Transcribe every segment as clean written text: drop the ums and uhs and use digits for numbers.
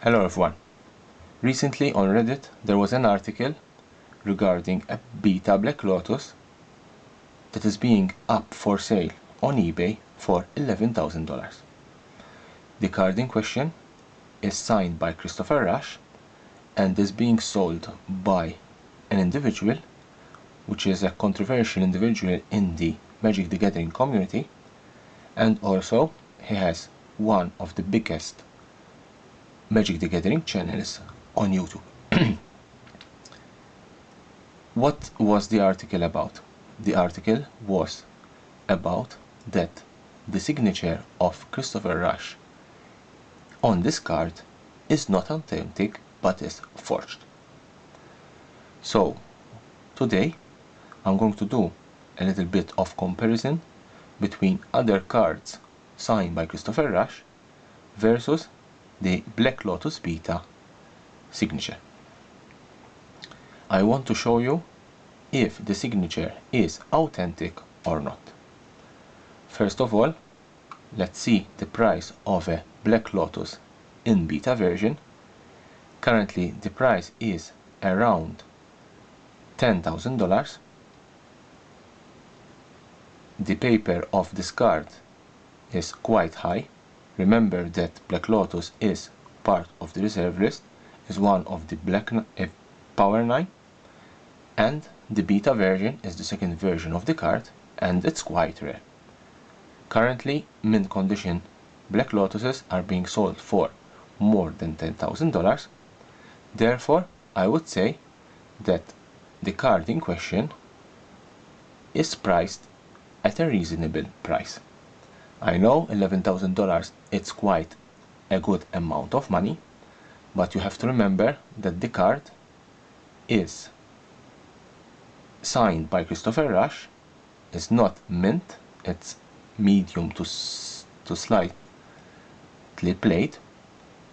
Hello everyone. Recently on Reddit there was an article regarding a Beta Black Lotus that is being up for sale on eBay for $11,000. The card in question is signed by Christopher Rush and is being sold by an individual which is a controversial individual in the Magic the Gathering community, and also he has one of the biggest Magic the Gathering channels on YouTube. What was the article about? The article was about that the signature of Christopher Rush on this card is not authentic but is forged. So today I'm going to do a little bit of comparison between other cards signed by Christopher Rush versus the Black Lotus Beta signature. I want to show you if the signature is authentic or not. First of all, let's see the price of a Black Lotus in beta version. Currently the price is around $10,000. The paper of this card is quite high. Remember that Black Lotus is part of the reserve list, is one of the Power 9, and the beta version is the second version of the card, and it's quite rare. Currently, mint condition Black Lotuses are being sold for more than $10,000. Therefore, I would say that the card in question is priced at a reasonable price. I know $11,000 it's quite a good amount of money, but you have to remember that the card is signed by Christopher Rush, is not mint, it's medium to slightly played,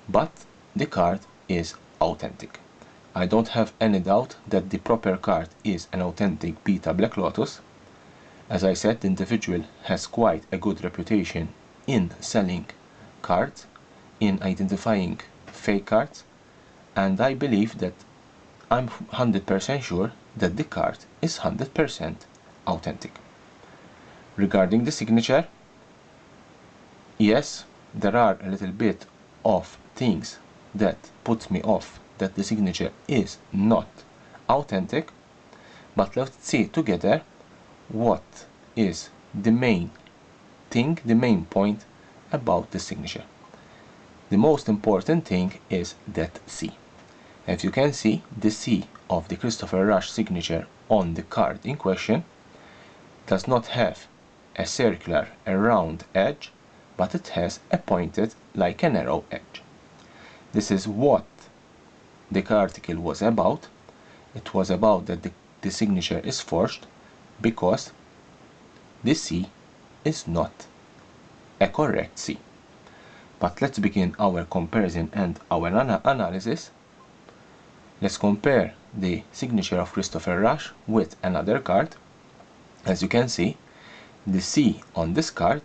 but the card is authentic. I don't have any doubt that the proper card is an authentic Beta Black Lotus. As I said, the individual has quite a good reputation in selling cards, in identifying fake cards, and I believe that I'm 100% sure that the card is 100% authentic. Regarding the signature, yes, there are a little bit of things that puts me off that the signature is not authentic, but let's see together what is the main thing, the main point about the signature. The most important thing is that C. As you can see, the C of the Christopher Rush signature on the card in question does not have a circular, a round edge, but it has a pointed, like an arrow edge. This is what the article was about. It was about that the signature is forged because the C is not a correct C. But let's begin our comparison and our analysis. Let's compare the signature of Christopher Rush with another card. As you can see, the C on this card,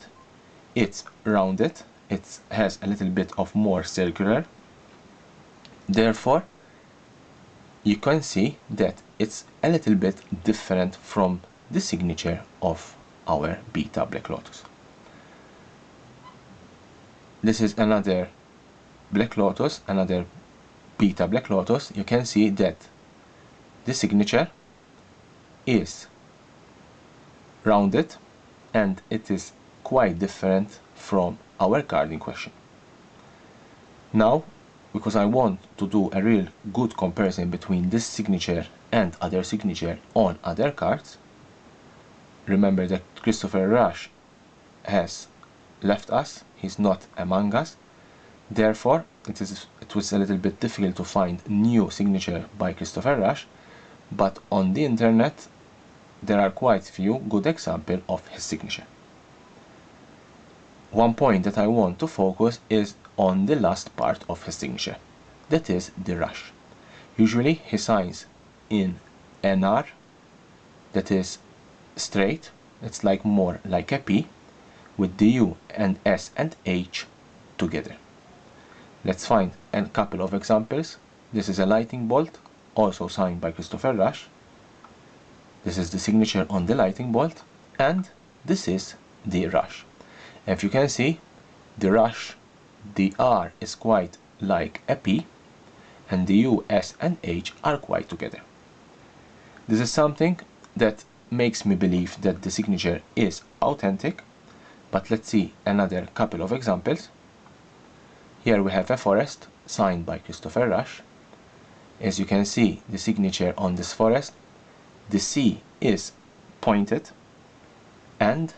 it's rounded, it has a little bit of more circular. Therefore, you can see that it's a little bit different from the signature of our Beta Black Lotus. This is another Black Lotus, another Beta Black Lotus. You can see that the signature is rounded and it is quite different from our card in question. Now, because I want to do a real good comparison between this signature and other signature on other cards, remember that Christopher Rush has left us, he's not among us. Therefore, it was a little bit difficult to find new signature by Christopher Rush, but on the internet there are quite few good examples of his signature. One point that I want to focus is on the last part of his signature, that is the Rush. Usually he signs in NR, that is straight, it's like more like a P, with the U and S and H together. Let's find a couple of examples. This is a lightning bolt, also signed by Christopher Rush. This is the signature on the lightning bolt, and this is the Rush. And if you can see, the Rush, the R is quite like a P, and the U, S, and H are quite together. This is something that makes me believe that the signature is authentic, but let's see another couple of examples. Here we have a forest signed by Christopher Rush. As you can see, the signature on this forest, the C is pointed, and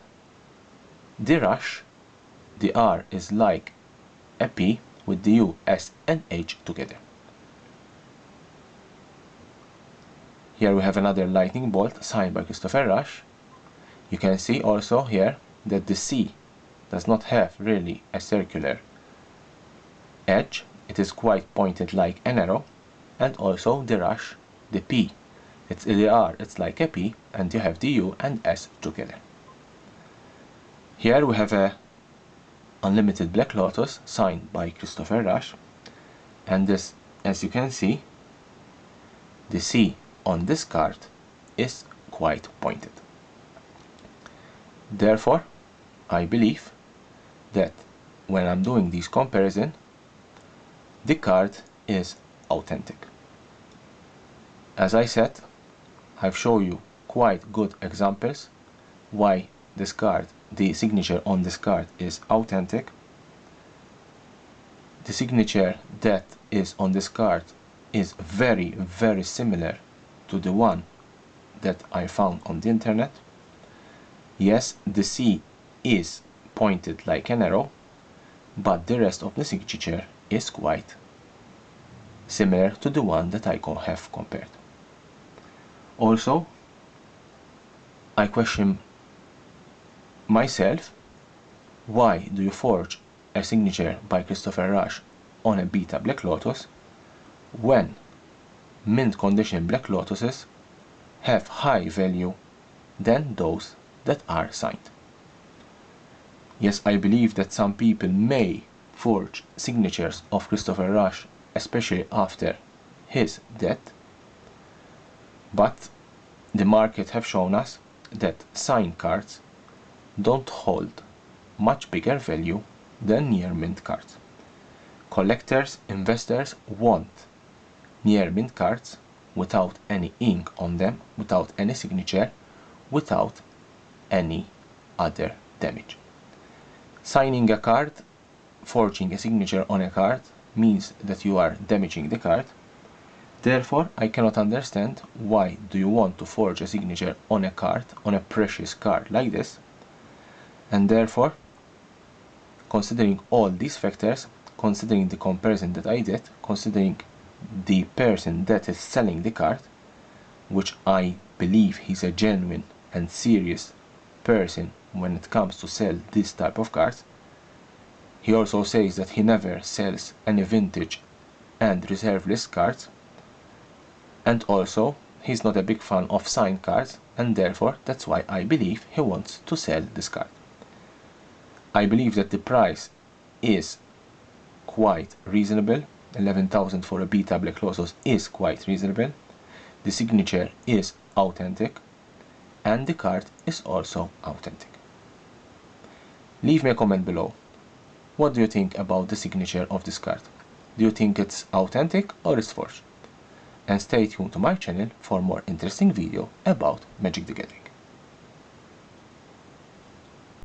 the Rush, the R is like a P with the U, S, and H together. Here we have another lightning bolt signed by Christopher Rush. You can see also here that the C does not have really a circular edge. It is quite pointed like an arrow, and also the Rush, the P, the R, it's like a P, and you have the U and S together. Here we have a Unlimited Black Lotus signed by Christopher Rush, and this, as you can see, the C on this card is quite pointed. Therefore, I believe that when I'm doing this comparison, the card is authentic. As I said, I've shown you quite good examples why this card, the signature on this card is authentic. The signature that is on this card is very, very similar to the one that I found on the internet. Yes, the C is pointed like an arrow, but the rest of the signature is quite similar to the one that I have compared. Also, I question myself, why do you forge a signature by Christopher Rush on a Beta Black Lotus when mint condition Black Lotuses have high value than those that are signed? Yes, I believe that some people may forge signatures of Christopher Rush, especially after his death, but the market have shown us that signed cards don't hold much bigger value than near mint cards. Collectors, investors want near mint cards without any ink on them, without any signature, without any other damage. Signing a card, forging a signature on a card, means that you are damaging the card. Therefore, I cannot understand why do you want to forge a signature on a card, on a precious card like this. And therefore, considering all these factors, considering the comparison that I did, considering the person that is selling the card, which I believe he's a genuine and serious person when it comes to sell this type of cards. He also says that he never sells any vintage and reserve list cards, and also he's not a big fan of signed cards, and therefore that's why I believe he wants to sell this card. I believe that the price is quite reasonable. 11,000 for a Beta Black Lotus is quite reasonable. The signature is authentic, and the card is also authentic. Leave me a comment below. What do you think about the signature of this card? Do you think it's authentic or it's forged? And stay tuned to my channel for more interesting video about Magic the Gathering.